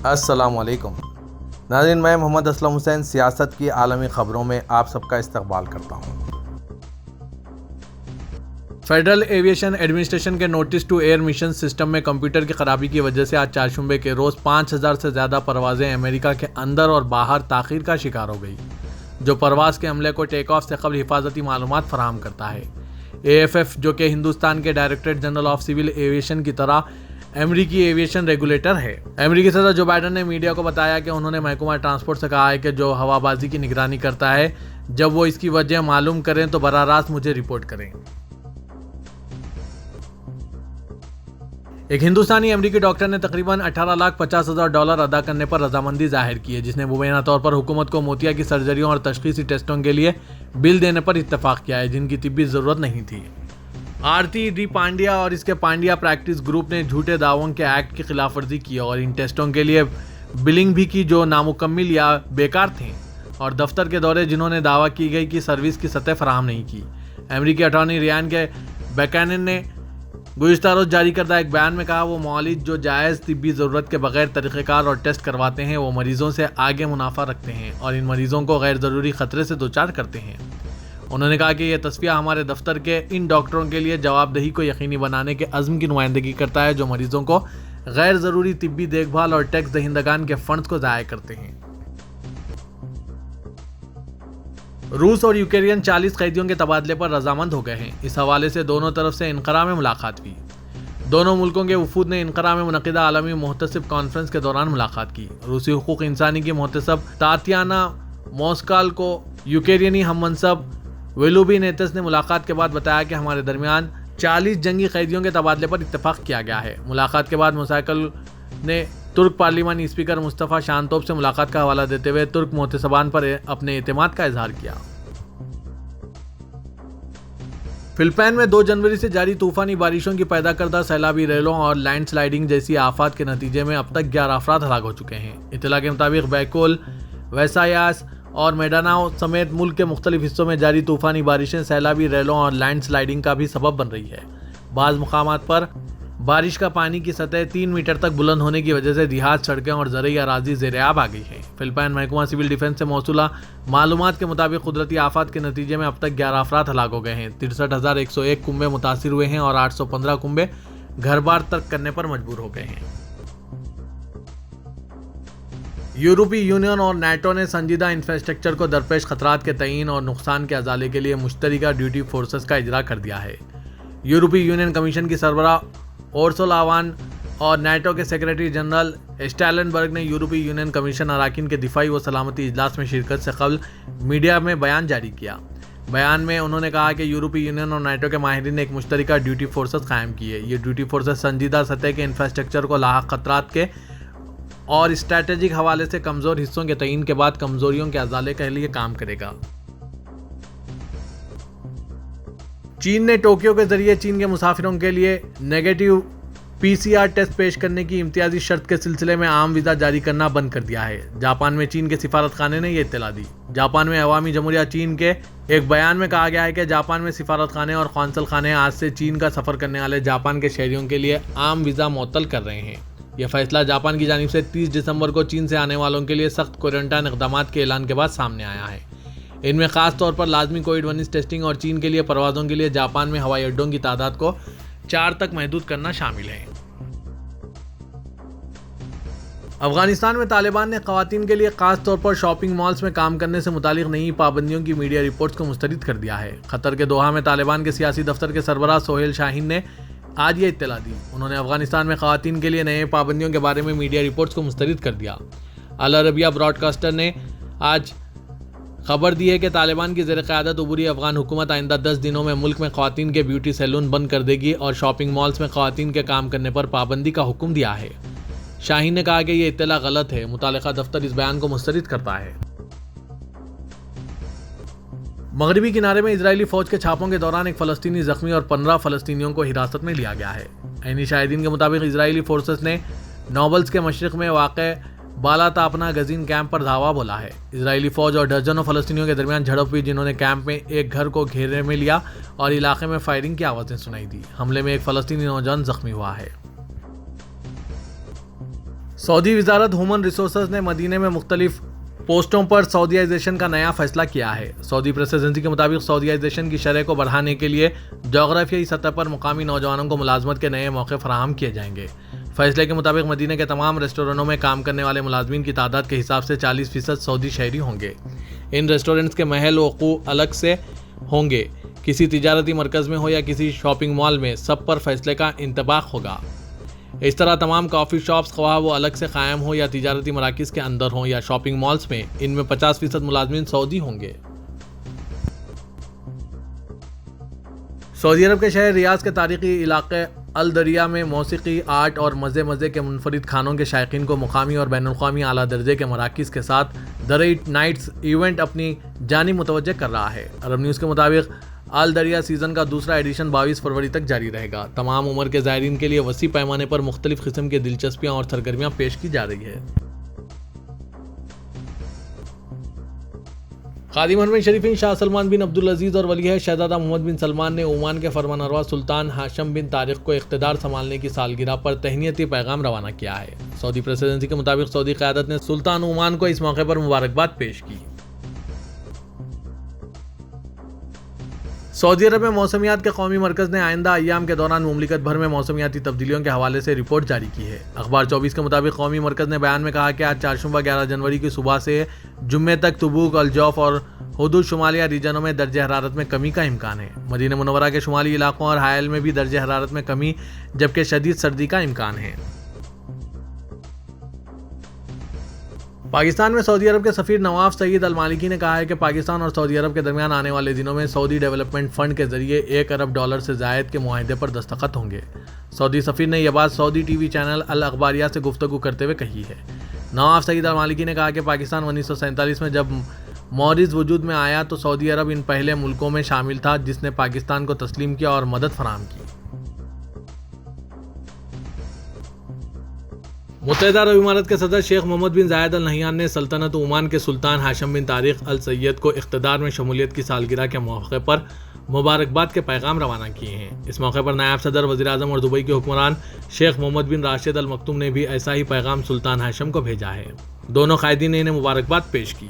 السلام علیکم ناظرین، میں محمد اسلم حسین سیاست کی عالمی خبروں میں آپ سب کا استقبال کرتا ہوں۔ فیڈرل ایویشن ایڈمنسٹریشن کے notice to air mission system میں کمپیوٹر کی خرابی کی وجہ سے آج چہارشنبے کے روز 5000 سے زیادہ پروازیں امریکہ کے اندر اور باہر تاخیر کا شکار ہو گئی، جو پرواز کے عملے کو ٹیک آف سے قبل حفاظتی معلومات فراہم کرتا ہے۔ AFF، جو کہ ہندوستان کے directorate general of civil aviation کی طرح امریکی ایویشن ریگولیٹر ہے۔ امریکی صدر جو بائیڈن نے میڈیا کو بتایا کہ انہوں نے محکمہ ٹرانسپورٹ سے کہا ہے کہ جو ہوا بازی کی نگرانی کرتا ہے، جب وہ اس کی وجہ معلوم کریں تو براہ راست مجھے رپورٹ کریں۔ ایک ہندوستانی امریکی ڈاکٹر نے تقریباً $18,50,000 ادا کرنے پر رضامندی ظاہر کی ہے، جس نے مبینہ طور پر حکومت کو موتیا کی سرجریوں اور تشخیصی ٹیسٹوں کے لیے بل دینے پر اتفاق کیا ہے، جن کی طبی ضرورت نہیں تھی۔ آرتی ڈی پانڈیا اور اس کے پانڈیا پریکٹس گروپ نے جھوٹے دعووں کے ایکٹ کی خلاف ورزی کی اور ان ٹیسٹوں کے لیے بلنگ بھی کی جو نامکمل یا بیکار تھیں، اور دفتر کے دورے جنہوں نے دعویٰ کی گئی کہ سروس کی سطح فراہم نہیں کی۔ امریکی اٹارنی ریان کے بیکینن نے گزشتہ روز جاری کردہ ایک بیان میں کہا وہ معالج جو جائز طبی ضرورت کے بغیر طریقہ کار اور ٹیسٹ کرواتے ہیں وہ مریضوں سے آگے منافع رکھتے ہیں اور ان مریضوں کو غیر ضروری خطرے سے دوچار کرتے ہیں۔ انہوں نے کہا کہ یہ تصفیہ ہمارے دفتر کے ان ڈاکٹروں کے لیے جواب دہی کو یقینی بنانے کے عزم کی نمائندگی کرتا ہے جو مریضوں کو غیر ضروری طبی دیکھ بھال اور ٹیکس دہندگان کے فنڈز کو ضائع کرتے ہیں۔ روس اور یوکرین 40 قیدیوں کے تبادلے پر رضامند ہو گئے ہیں۔ اس حوالے سے دونوں طرف سے انقرہ میں ملاقات ہوئی۔ دونوں ملکوں کے وفود نے انقرہ میں منعقدہ عالمی محتسب کانفرنس کے دوران ملاقات کی۔ روسی حقوق انسانی کی محتسب تاتیانا موسکال کو یوکرینی ہم منصب ویلوبی نیتس نے ملاقات کے بعد بتایا کہ ہمارے درمیان 40 جنگی قیدیوں کے تبادلے پر اتفاق کیا گیا ہے۔ ملاقات کے بعد موسکال نے ترک پارلیمانی اسپیکر مصطفی شانتوپ سے ملاقات کا حوالہ دیتے ہوئے ترک محتسبان پر اپنے اعتماد کا اظہار کیا۔ فلپائن میں 2 جنوری سے جاری طوفانی بارشوں کی پیدا کردہ سیلابی ریلوں اور لینڈ سلائیڈنگ جیسی آفات کے نتیجے میں اب تک 11 افراد ہلاک ہو چکے ہیں۔ اطلاع کے مطابق بیکول، ویسایاس اور میڈاناؤ سمیت ملک کے مختلف حصوں میں جاری طوفانی بارشیں سیلابی ریلوں اور لینڈ سلائیڈنگ کا بھی سبب بن رہی ہے۔ بعض مقامات پر بارش کا پانی کی سطح 3 میٹر تک بلند ہونے کی وجہ سے دیہات، سڑکیں اور زرعی اراضی زیر آب آ گئی ہیں۔ فلپائن محکمہ سول ڈیفنس سے موصولہ معلومات کے مطابق قدرتی آفات کے نتیجے میں اب تک 11 افراد ہلاک ہو گئے ہیں، 63,101 کنبے متاثر ہوئے ہیں اور 815 کنبے گھر بار ترک کرنے پر مجبور ہو گئے ہیں۔ یورپی یونین اور نیٹو نے سنجیدہ انفراسٹرکچر کو درپیش خطرات کے تعین اور نقصان کے ازالے کے لیے مشترکہ ڈیوٹی فورسز کا اجرا کر دیا ہے۔ یورپی یونین کمیشن کی سربراہ اورسولا وان اور نیٹو کے سیکریٹری جنرل اسٹالنبرگ نے یورپی یونین کمیشن اراکین کے دفاعی و سلامتی اجلاس میں شرکت سے قبل میڈیا میں بیان جاری کیا۔ بیان میں انہوں نے کہا کہ یورپی یونین اور نیٹو کے ماہرین نے ایک مشترکہ ڈیوٹی فورسز قائم کی ہے۔ یہ ڈیوٹی فورسز سنجیدہ سطح کے انفراسٹرکچر کو لاحق خطرات کے اور اسٹریٹجک حوالے سے کمزور حصوں کے تعین کے بعد کمزوریوں کے ازالے کے لیے کام کرے گا۔ چین نے ٹوکیو کے ذریعے چین کے مسافروں کے لیے نیگیٹو PCR ٹیسٹ پیش کرنے کی امتیازی شرط کے سلسلے میں عام ویزا جاری کرنا بند کر دیا ہے۔ جاپان میں چین کے سفارت خانے نے یہ اطلاع دی۔ جاپان میں عوامی جمہوریہ چین کے ایک بیان میں کہا گیا ہے کہ جاپان میں سفارت خانے اور قونصل خانے آج سے چین کا سفر کرنے والے جاپان کے شہریوں کے لیے عام ویزا معطل کر رہے ہیں۔ یہ فیصلہ جاپان کی جانب سے 30 دسمبر کو چین سے آنے والوں کے لیے سخت کوارنٹائن اقدامات کے اعلان کے بعد سامنے آیا ہے۔ ان میں خاص طور پر لازمی کووڈ-19 ٹیسٹنگ اور چین کے لیے پروازوں کے لیے جاپان میں ہوائی اڈوں کی تعداد کو 4 تک محدود کرنا شامل ہے۔ افغانستان میں طالبان نے خواتین کے لیے خاص طور پر شاپنگ مالز میں کام کرنے سے متعلق نئی پابندیوں کی میڈیا رپورٹس کو مسترد کر دیا ہے۔ قطر کے دوحہ میں طالبان کے سیاسی دفتر کے سربراہ سہیل شاہین نے آج یہ اطلاع دی۔ انہوں نے افغانستان میں خواتین کے لیے نئے پابندیوں کے بارے میں میڈیا رپورٹس کو مسترد کر دیا۔ العربیہ براڈ کاسٹر نے آج خبر دی ہے کہ طالبان کی زیر قیادت عبوری افغان حکومت آئندہ 10 دنوں میں ملک میں خواتین کے بیوٹی سیلون بند کر دے گی اور شاپنگ مالز میں خواتین کے کام کرنے پر پابندی کا حکم دیا ہے۔ شاہین نے کہا کہ یہ اطلاع غلط ہے۔ متعلقہ دفتر اس بیان کو مسترد کرتا ہے۔ مغربی کنارے میں اسرائیلی فوج کے چھاپوں کے دوران ایک فلسطینی زخمی اور 15 فلسطینیوں کو حراست میں لیا گیا ہے۔ عینی شاہدین کے مطابق اسرائیلی فورسز نے نابلس کے مشرق میں واقع بالا تاپنا گزین کیمپ پر دھاوا بولا ہے۔ اسرائیلی فوج اور درجنوں فلسطینیوں کے درمیان جھڑپ ہوئی جنہوں نے کیمپ میں ایک گھر کو گھیرے میں لیا اور علاقے میں فائرنگ کی آوازیں سنائی دی۔ حملے میں ایک فلسطینی نوجوان زخمی ہوا ہے۔ سعودی وزارت ہیومن ریسورسز نے مدینہ میں مختلف پوسٹوں پر سعودیائزیشن کا نیا فیصلہ کیا ہے۔ سعودی پریس ایجنسی کے مطابق سعودیائزیشن کی شرح کو بڑھانے کے لیے جغرافیائی سطح پر مقامی نوجوانوں کو ملازمت کے نئے موقع فراہم کیے جائیں گے۔ فیصلے کے مطابق مدینہ کے تمام ریسٹورنٹوں میں کام کرنے والے ملازمین کی تعداد کے حساب سے 40% سعودی شہری ہوں گے۔ ان ریسٹورنٹس کے محل وقوع الگ سے ہوں گے، کسی تجارتی مرکز میں ہو یا کسی شاپنگ مال میں، سب پر فیصلے کا انطباق ہوگا۔ اس طرح تمام کافی شاپس خواہ وہ الگ سے قائم ہوں یا تجارتی مراکز کے اندر ہوں یا شاپنگ مالز میں، ان میں 50% ملازمین سعودی ہوں گے۔ سعودی عرب کے شہر ریاض کے تاریخی علاقے الدریا میں موسیقی، آرٹ اور مزے کے منفرد کھانوں کے شائقین کو مقامی اور بین الاقوامی اعلیٰ درجے کے مراکز کے ساتھ درائٹ نائٹس ایونٹ اپنی جانب متوجہ کر رہا ہے۔ عرب نیوز کے مطابق الدریا سیزن کا دوسرا ایڈیشن 22 فروری تک جاری رہے گا۔ تمام عمر کے زائرین کے لیے وسیع پیمانے پر مختلف قسم کی دلچسپیاں اور سرگرمیاں پیش کی جا رہی ہے۔ خادم حرمین شریفین شاہ سلمان بن عبدالعزیز اور ولی عہد شہزادہ محمد بن سلمان نے عمان کے فرمانروا سلطان ہاشم بن طارق کو اقتدار سنبھالنے کی سالگرہ پر تہنیتی پیغام روانہ کیا ہے۔ سعودی پریس ایجنسی کے مطابق سعودی قیادت نے سلطان عمان کو اس موقع پر مبارکباد پیش کی۔ سعودی عرب میں موسمیات کے قومی مرکز نے آئندہ ایام کے دوران مملکت بھر میں موسمیاتی تبدیلیوں کے حوالے سے رپورٹ جاری کی ہے۔ اخبار 24 کے مطابق قومی مرکز نے بیان میں کہا کہ آج چہارشنبہ 11 جنوری کی صبح سے جمعے تک تبوک، الجوف اور حدود شمالیہ ریجنوں میں درجہ حرارت میں کمی کا امکان ہے۔ مدینہ منورہ کے شمالی علاقوں اور حائل میں بھی درجہ حرارت میں کمی جبکہ شدید سردی کا امکان ہے۔ پاکستان میں سعودی عرب کے سفیر نواف سعید المالکی نے کہا ہے کہ پاکستان اور سعودی عرب کے درمیان آنے والے دنوں میں سعودی ڈیولپمنٹ فنڈ کے ذریعے $1 ارب سے زائد کے معاہدے پر دستخط ہوں گے۔ سعودی سفیر نے یہ بات سعودی ٹی وی چینل الاخباریہ سے گفتگو کرتے ہوئے کہی ہے۔ نواف سعید المالکی نے کہا کہ پاکستان 1947 میں جب مورز وجود میں آیا تو سعودی عرب ان پہلے ملکوں میں شامل تھا جس نے پاکستان کو تسلیم کیا اور مدد فراہم کی۔ متحدہ عرب امارات کے صدر شیخ محمد بن زاید ال نہیان نے سلطنت عمان کے سلطان ہاشم بن طارق ال سید کو اقتدار میں شمولیت کی سالگرہ کے موقع پر مبارکباد کے پیغام روانہ کیے ہیں۔ اس موقع پر نائب صدر، وزیر اعظم اور دبئی کے حکمران شیخ محمد بن راشد ال مکتوم نے بھی ایسا ہی پیغام سلطان ہاشم کو بھیجا ہے۔ دونوں قائدین نے انہیں مبارکباد پیش کی۔